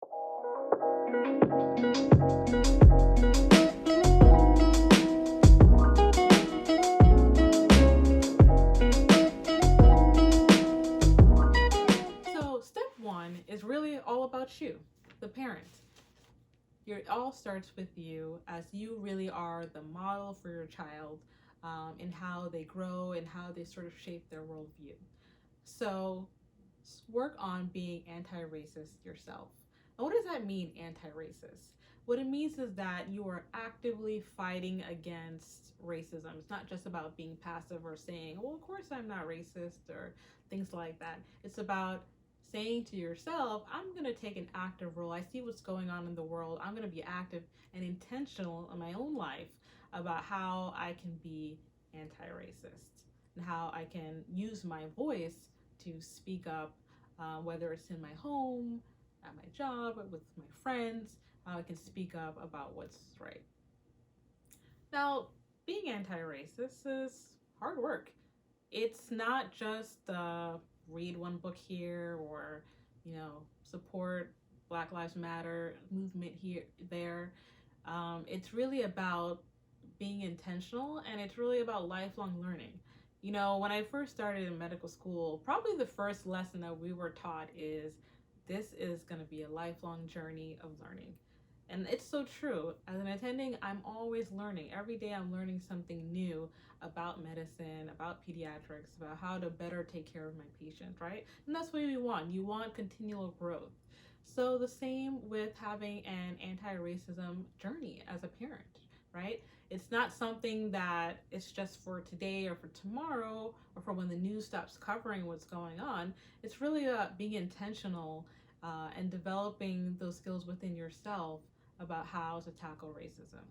So, step one is really all about you, the parent. It all starts with you, as you really are the model for your child, in how they grow and how they sort of shape their worldview. So, work on being anti racist yourself. And what does that mean, anti racist? What it means is that you are actively fighting against racism. It's not just about being passive or saying, well, of course I'm not racist or things like that. It's about saying to yourself, I'm going to take an active role. I see what's going on in the world. I'm going to be active and intentional in my own life about how I can be anti racist and how I can use my voice to speak up, whether it's in my home, at my job, with my friends. I can speak up about what's right. Now, being anti racist is hard work. It's not just read one book here or, support Black Lives Matter movement here, there. It's really about being intentional, and it's really about lifelong learning. When I first started in medical school, probably the first lesson that we were taught is this is going to be a lifelong journey of learning. And it's so true. As an attending, I'm always learning. Every day I'm learning something new about medicine, about pediatrics, about how to better take care of my patient, right? And that's what you want. You want continual growth. So the same with having an anti-racism journey as a parent, right? It's not something that it's just for today or for tomorrow or for when the news stops covering what's going on. It's really about being intentional and developing those skills within yourself about how to tackle racism.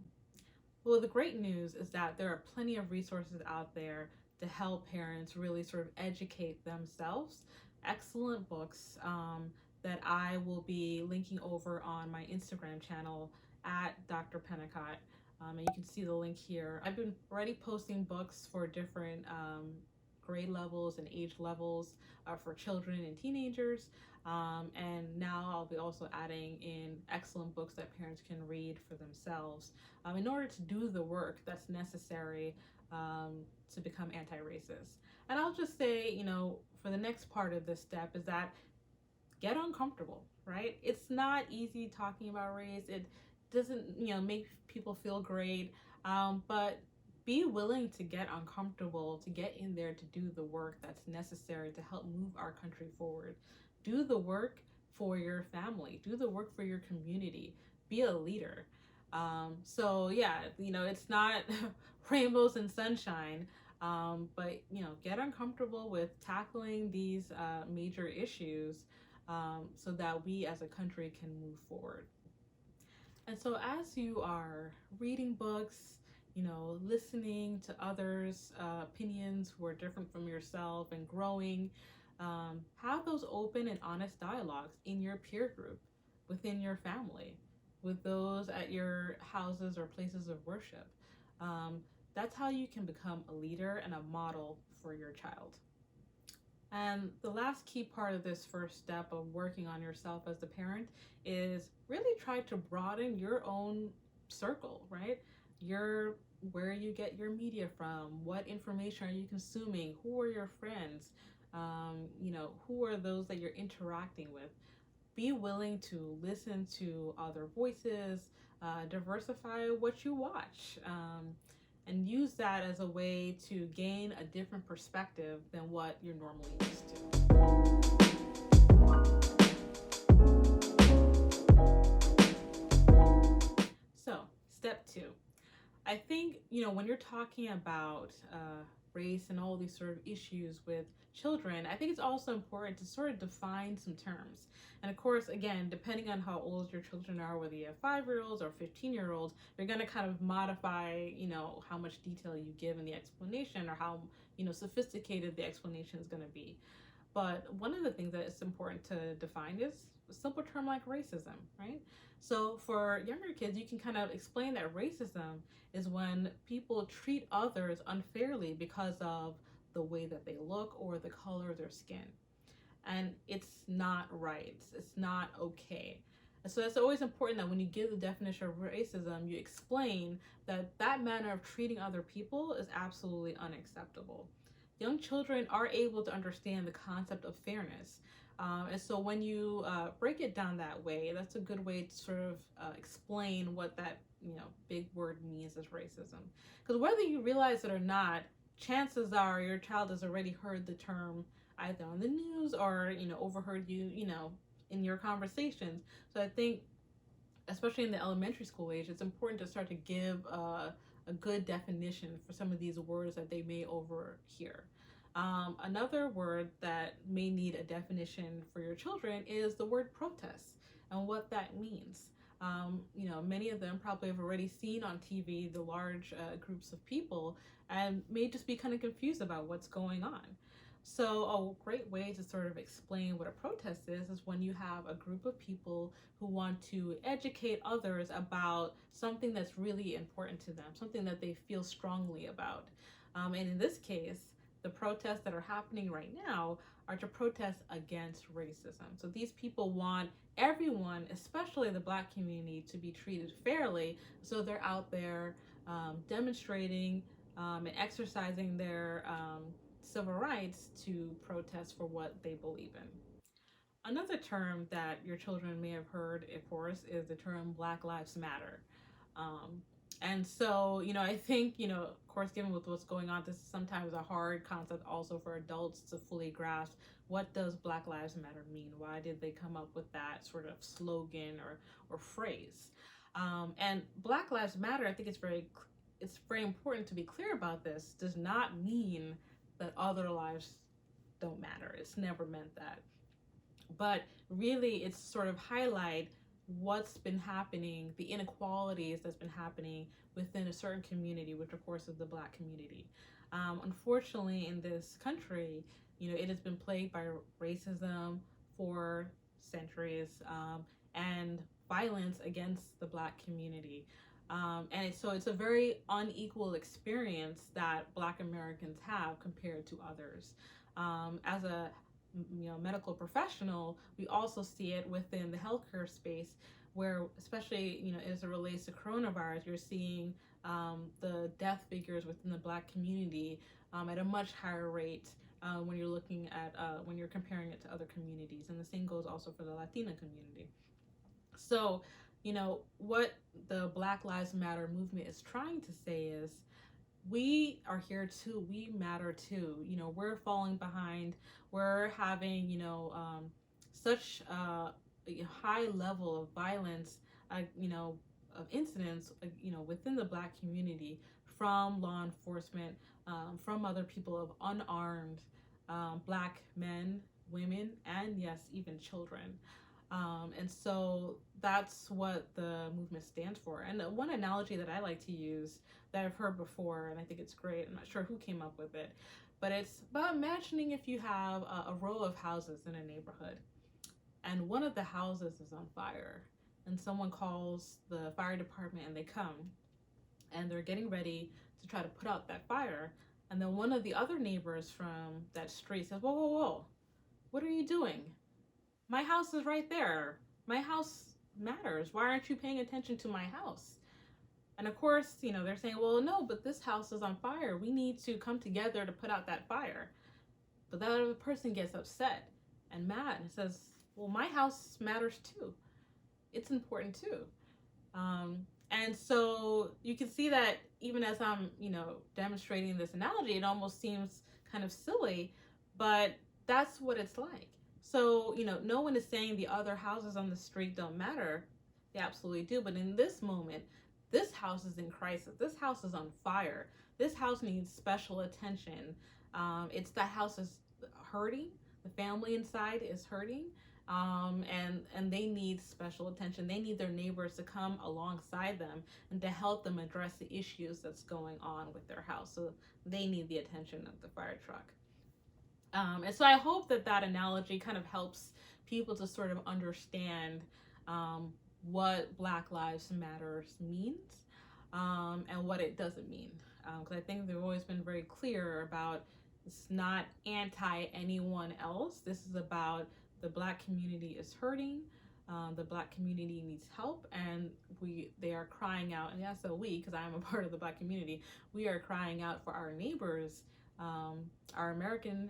Well, the great news is that there are plenty of resources out there to help parents really sort of educate themselves. Excellent books that I will be linking over on my Instagram channel at Dr. Pennicott. And you can see the link here. I've been already posting books for different grade levels and age levels for children and teenagers. And now I'll be also adding in excellent books that parents can read for themselves in order to do the work that's necessary to become anti-racist. And I'll just say, for the next part of this step is that get uncomfortable, right? It's not easy talking about race. It doesn't, make people feel great. But be willing to get uncomfortable, to get in there to do the work that's necessary to help move our country forward. Do the work for your family. Do the work for your community. Be a leader. So yeah, it's not rainbows and sunshine. But get uncomfortable with tackling these major issues so that we as a country can move forward. And so, as you are reading books, listening to others' opinions who are different from yourself and growing, have those open and honest dialogues in your peer group, within your family, with those at your houses or places of worship. That's how you can become a leader and a model for your child. And the last key part of this first step of working on yourself as a parent is really try to broaden your own circle, right? Your Where you get your media from, what information are you consuming, who are your friends, who are those that you're interacting with. Be willing to listen to other voices, diversify what you watch. And use that as a way to gain a different perspective than what you're normally used to. So, step two. I think, when you're talking about race and all these sort of issues with children, I think it's also important to sort of define some terms. And of course, again, depending on how old your children are, whether you have 5-year-olds or 15-year-olds, you're going to kind of modify, how much detail you give in the explanation or how, sophisticated the explanation is going to be. But one of the things that is important to define is a simple term like racism, right? So for younger kids, you can kind of explain that racism is when people treat others unfairly because of the way that they look or the color of their skin. And it's not right. It's not okay. And so it's always important that when you give the definition of racism, you explain that that manner of treating other people is absolutely unacceptable. Young children are able to understand the concept of fairness. And so when you break it down that way, that's a good way to sort of explain what that big word means as racism. Because whether you realize it or not, chances are your child has already heard the term either on the news or overheard you in your conversations. So I think, especially in the elementary school age, it's important to start to give a good definition for some of these words that they may overhear. Another word that may need a definition for your children is the word protest and what that means. Many of them probably have already seen on TV the large groups of people and may just be kind of confused about what's going on. So a great way to sort of explain what a protest is when you have a group of people who want to educate others about something that's really important to them, something that they feel strongly about. And in this case, the protests that are happening right now are to protest against racism. So these people want everyone, especially the Black community, to be treated fairly. So they're out there demonstrating and exercising their civil rights to protest for what they believe in. Another term that your children may have heard, of course, is the term Black Lives Matter. Um, and so, I think, of course, given with what's going on, this is sometimes a hard concept also for adults to fully grasp. What does Black Lives Matter mean? Why did they come up with that sort of slogan or phrase? And Black Lives Matter, I think it's very important to be clear about this, does not mean that other lives don't matter. It's never meant that. But really, it's sort of highlight what's been happening, the inequalities that's been happening within a certain community, which of course is the Black community. Unfortunately, in this country, it has been plagued by racism for centuries and violence against the Black community. So it's a very unequal experience that Black Americans have compared to others. As a medical professional, we also see it within the healthcare space, where especially as it relates to coronavirus, you're seeing the death figures within the Black community at a much higher rate when you're looking at when you're comparing it to other communities, and the same goes also for the Latina community. So, what the Black Lives Matter movement is trying to say is we are here too. We matter too. We're falling behind. We're having, such a high level of violence, of incidents, within the Black community from law enforcement, from other people of unarmed Black men, women, and yes, even children. And so that's what the movement stands for. And one analogy that I like to use that I've heard before, and I think it's great, I'm not sure who came up with it, but it's about imagining if you have a row of houses in a neighborhood and one of the houses is on fire and someone calls the fire department and they come and they're getting ready to try to put out that fire. And then one of the other neighbors from that street says, whoa, whoa, whoa, what are you doing? My house is right there. My house matters. Why aren't you paying attention to my house? And of course, they're saying, well, no, but this house is on fire. We need to come together to put out that fire. But that other person gets upset and mad and says, well, my house matters too. It's important too. And so you can see that even as I'm, demonstrating this analogy, it almost seems kind of silly, but that's what it's like. So, no one is saying the other houses on the street don't matter. They absolutely do. But in this moment, this house is in crisis. This house is on fire. This house needs special attention. It's that house is hurting. The family inside is hurting. And they need special attention. They need their neighbors to come alongside them and to help them address the issues that's going on with their house. So they need the attention of the fire truck. And so I hope that analogy kind of helps people to sort of understand what Black Lives Matter means and what it doesn't mean. Because I think they've always been very clear about it's not anti anyone else. This is about the Black community is hurting. The Black community needs help, and they are crying out, and yeah, so because I am a part of the Black community, we are crying out for our neighbors, our American,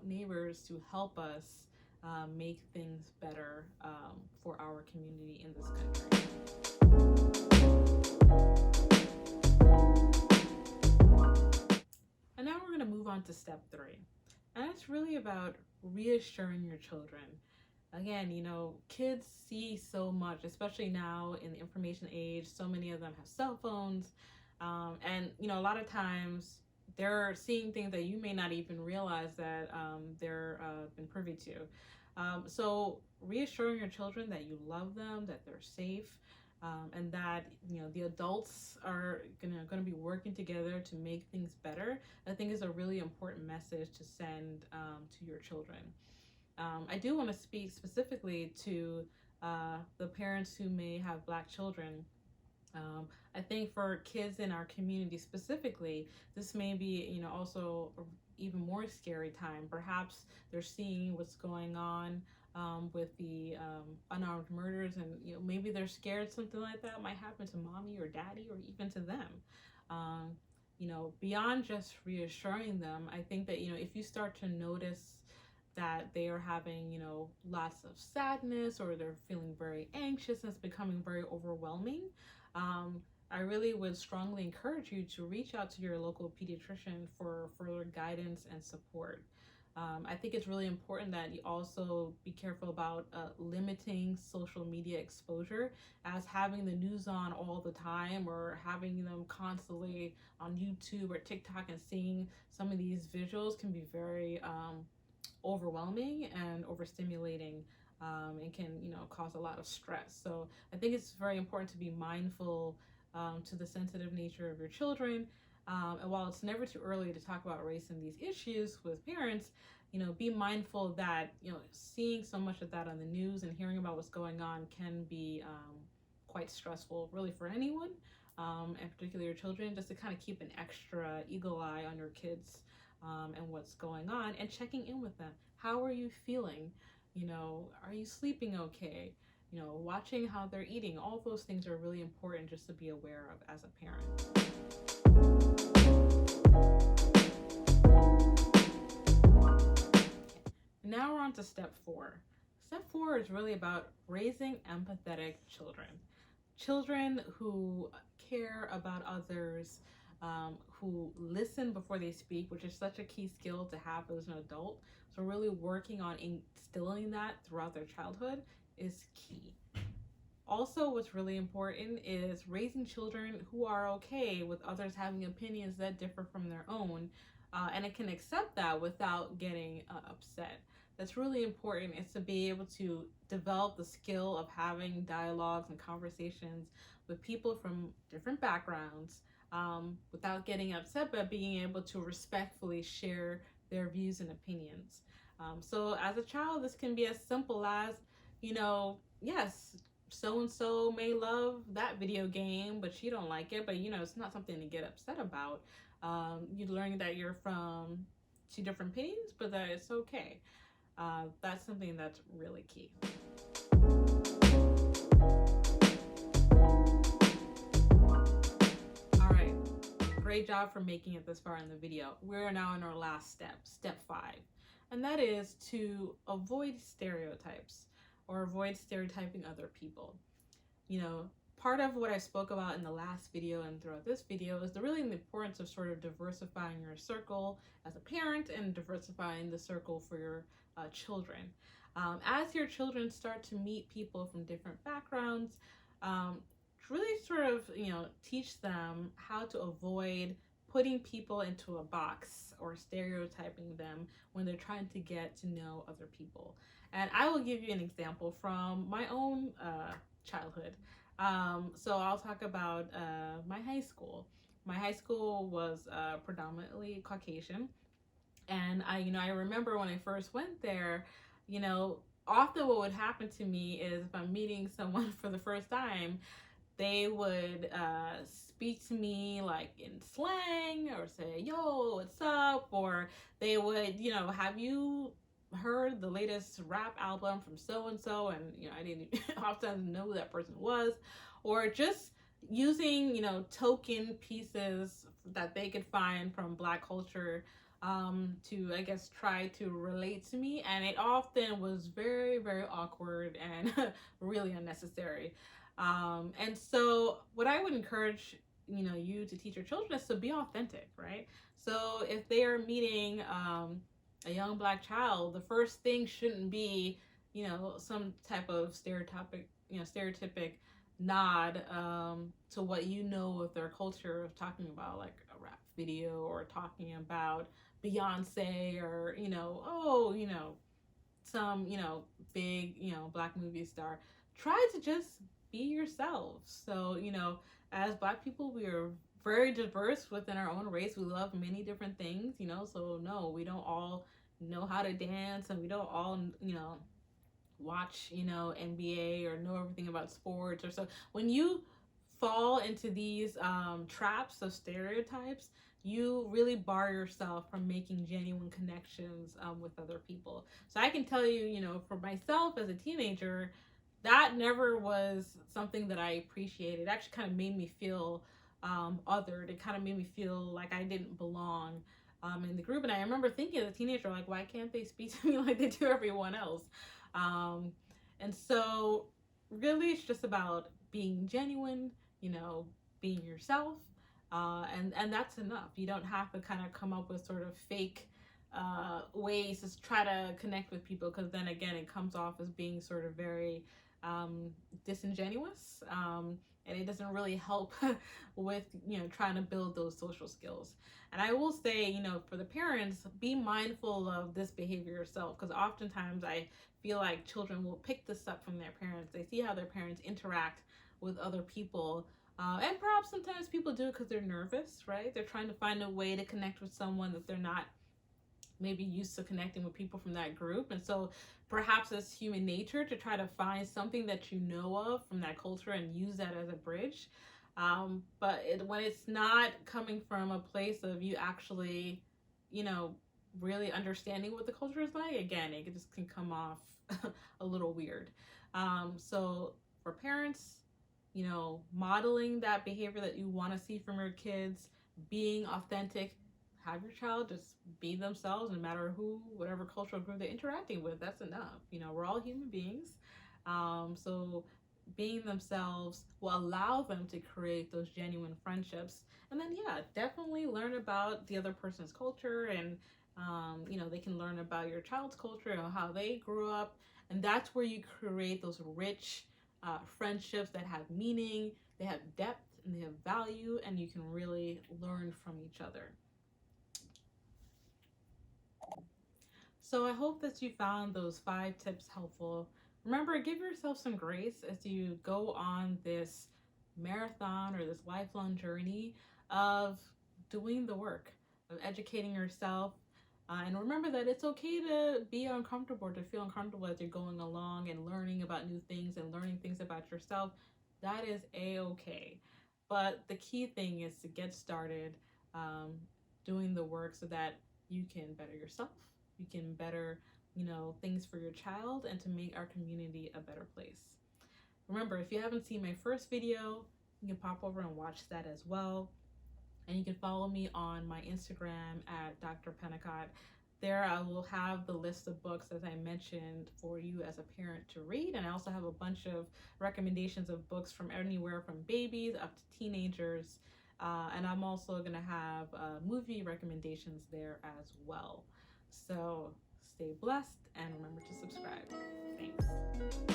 neighbors, to help us make things better for our community in this country. And now we're going to move on to step 3. And it's really about reassuring your children. Again, kids see so much, especially now in the information age. So many of them have cell phones. And, a lot of times they're seeing things that you may not even realize that they're been privy to. So reassuring your children that you love them, that they're safe, and that the adults are gonna be working together to make things better, I think is a really important message to send to your children. I do want to speak specifically to the parents who may have Black children. I think for kids in our community specifically, this may be, also even more scary time. Perhaps they're seeing what's going on with the unarmed murders, and maybe they're scared something like that might happen to mommy or daddy or even to them. Beyond just reassuring them, I think that if you start to notice that they are having lots of sadness, or they're feeling very anxious and it's becoming very overwhelming, I really would strongly encourage you to reach out to your local pediatrician for further guidance and support. I think it's really important that you also be careful about limiting social media exposure, as having the news on all the time, or having them constantly on YouTube or TikTok and seeing some of these visuals can be very overwhelming and overstimulating, and can cause a lot of stress. So I think it's very important to be mindful to the sensitive nature of your children. And while it's never too early to talk about race and these issues with parents, be mindful that seeing so much of that on the news and hearing about what's going on can be quite stressful, really, for anyone, and particularly your children. Just to kind of keep an extra eagle eye on your kids and what's going on, and checking in with them. How are you feeling? Are you sleeping okay? Watching how they're eating. All those things are really important just to be aware of as a parent. Now we're on to step 4. Step 4 is really about raising empathetic children. Children who care about others, who listen before they speak, which is such a key skill to have as an adult. So really working on instilling that throughout their childhood is key. Also, what's really important is raising children who are okay with others having opinions that differ from their own, and it can accept that without getting upset. That's really important, is to be able to develop the skill of having dialogues and conversations with people from different backgrounds, without getting upset, but being able to respectfully share their views and opinions. So as a child, this can be as simple as, yes, so-and-so may love that video game, but you don't like it, but it's not something to get upset about. You learn that you're from 2 different opinions, but that it's okay. That's something that's really key. All right, great job for making it this far in the video. We're now in our last step, step 5, and that is to avoid stereotypes, or avoid stereotyping other people. Part of what I spoke about in the last video and throughout this video is the importance of sort of diversifying your circle as a parent, and diversifying the circle for your children. As your children start to meet people from different backgrounds, really sort of, teach them how to avoid putting people into a box or stereotyping them when they're trying to get to know other people. And I will give you an example from my own childhood. So I'll talk about my high school. My high school was predominantly Caucasian. And I remember when I first went there, often what would happen to me is, if I'm meeting someone for the first time, they would speak to me like in slang, or say, yo, what's up? Or they would, have you heard the latest rap album from so and so, and I didn't often know who that person was, or just using token pieces that they could find from Black culture to, I guess, try to relate to me, and it often was very, very awkward and really unnecessary. And so, what I would encourage you to teach your children is to be authentic, right? So if they are meeting a young Black child, the first thing shouldn't be some type of stereotypic nod to what of their culture, of talking about like a rap video, or talking about Beyonce, or some big Black movie star. Try to just be yourself. So as Black people, we are very diverse within our own race. We love many different things, so no, we don't all know how to dance, and we don't all watch NBA or know everything about sports. Or so when you fall into these traps of stereotypes, you really bar yourself from making genuine connections with other people. So I can tell you, for myself as a teenager, that never was something that I appreciated. It actually kind of made me feel othered. It kind of made me feel like I didn't belong in the group. And I remember thinking as a teenager, like, why can't they speak to me like they do everyone else? Um, and so, really, it's just about being genuine, being yourself, and that's enough. You don't have to kind of come up with sort of fake ways to try to connect with people, because then again, it comes off as being sort of very disingenuous, and it doesn't really help with trying to build those social skills. And I will say, for the parents, be mindful of this behavior yourself, because oftentimes I feel like children will pick this up from their parents. They see how their parents interact with other people, and perhaps sometimes people do it because they're nervous, right? They're trying to find a way to connect with someone that they're not maybe used to connecting with people from that group. And so perhaps it's human nature to try to find something that you know of from that culture and use that as a bridge. But when it's not coming from a place of you actually, really understanding what the culture is like, again, it just can come off a little weird. So for parents, modeling that behavior that you want to see from your kids, being authentic, have your child just be themselves, no matter whatever cultural group they're interacting with. That's enough. We're all human beings. So being themselves will allow them to create those genuine friendships. And then, yeah, definitely learn about the other person's culture, and, they can learn about your child's culture and how they grew up. And that's where you create those rich friendships that have meaning, they have depth, and they have value, and you can really learn from each other. So I hope that you found those 5 tips helpful. Remember, give yourself some grace as you go on this marathon or this lifelong journey of doing the work, of educating yourself. And remember that it's okay to be uncomfortable, or to feel uncomfortable as you're going along and learning about new things and learning things about yourself. That is a-okay. But the key thing is to get started doing the work so that you can better yourself, you can better, things for your child, and to make our community a better place. Remember, if you haven't seen my first video, you can pop over and watch that as well. And you can follow me on my Instagram at Dr. Pennicott. There I will have the list of books, as I mentioned, for you as a parent to read. And I also have a bunch of recommendations of books from anywhere from babies up to teenagers. And I'm also going to have movie recommendations there as well. So stay blessed, and remember to subscribe. Thanks.